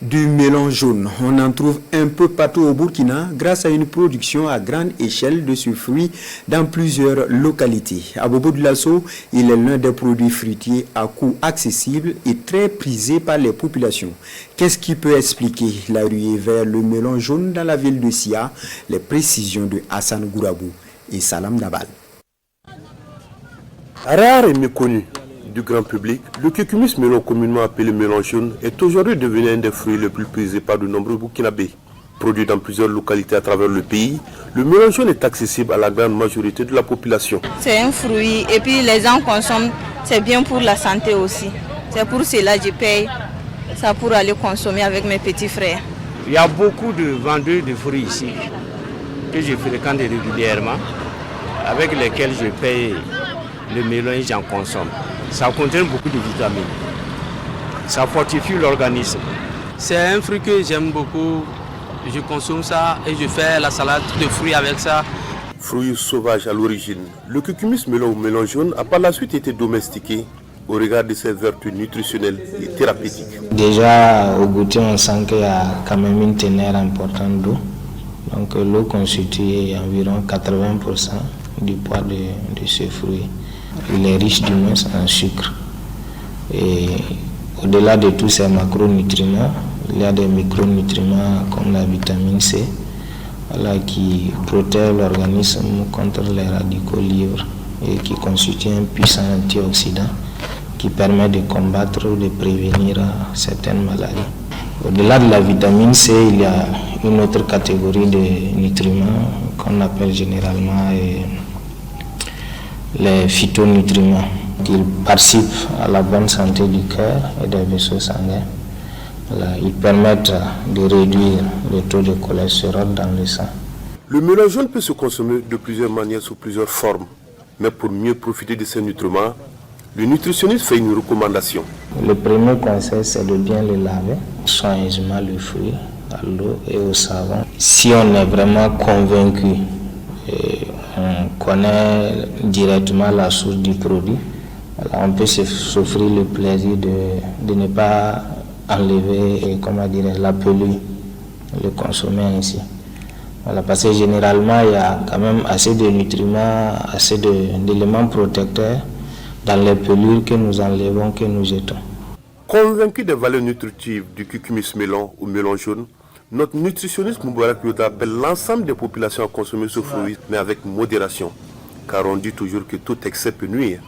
Du melon jaune, on en trouve un peu partout au Burkina grâce à une production à grande échelle de ce fruit dans plusieurs localités. À Bobo de Lasso, il est l'un des produits fruitiers à coût accessible et très prisé par les populations. Qu'est-ce qui peut expliquer la ruée vers le melon jaune dans la ville de Sia? Les précisions de Hassan Gourabou et Salam Nabal. Rare et méconnu du grand public, le cucumis melon communément appelé melon jaune est aujourd'hui devenu un des fruits les plus prisés par de nombreux Burkinabés. Produit dans plusieurs localités à travers le pays, le melon jaune est accessible à la grande majorité de la population. C'est un fruit et puis les gens consomment, c'est bien pour la santé aussi. C'est pour cela que je paye ça pour aller consommer avec mes petits frères. Il y a beaucoup de vendeurs de fruits ici que je fréquente régulièrement, avec lesquels je paye le melon et j'en consomme. Ça contient beaucoup de vitamines. Ça fortifie l'organisme. C'est un fruit que j'aime beaucoup. Je consomme ça et je fais la salade de fruits avec ça. Fruit sauvage à l'origine, le cucumis melon ou melon jaune a par la suite été domestiqué au regard de ses vertus nutritionnelles et thérapeutiques. Déjà au goûter on sent qu'il y a quand même une teneur importante d'eau. Donc l'eau constitue environ 80% du poids de ce fruit. Il est riche du moins en sucre. Et au-delà de tous ces macronutriments, il y a des micronutriments comme la vitamine C qui protège l'organisme contre les radicaux libres et qui constitue un puissant antioxydant qui permet de combattre ou de prévenir certaines maladies. Au-delà de la vitamine C, il y a une autre catégorie de nutriments qu'on appelle généralement les phytonutriments qui participent à la bonne santé du cœur et des vaisseaux sanguins. Ils permettent de réduire le taux de cholestérol dans le sang. Le melon jaune peut se consommer de plusieurs manières sous plusieurs formes. Mais pour mieux profiter de ces nutriments, le nutritionniste fait une recommandation. Le premier conseil, c'est de bien le laver soigneusement le fruit à l'eau et au savon. Si on est vraiment convaincu on connaît directement la source du produit, on peut s'offrir le plaisir de ne pas enlever la pelure, le consommer ainsi. Parce que généralement il y a quand même assez de nutriments, assez d'éléments protecteurs dans les pelures que nous enlevons, que nous jetons. Convaincu des valeurs nutritives du cucumis melon ou melon jaune, notre nutritionniste Moubarak Yoda appelle l'ensemble des populations à consommer ce fruit, mais avec modération, car on dit toujours que tout excès peut nuire.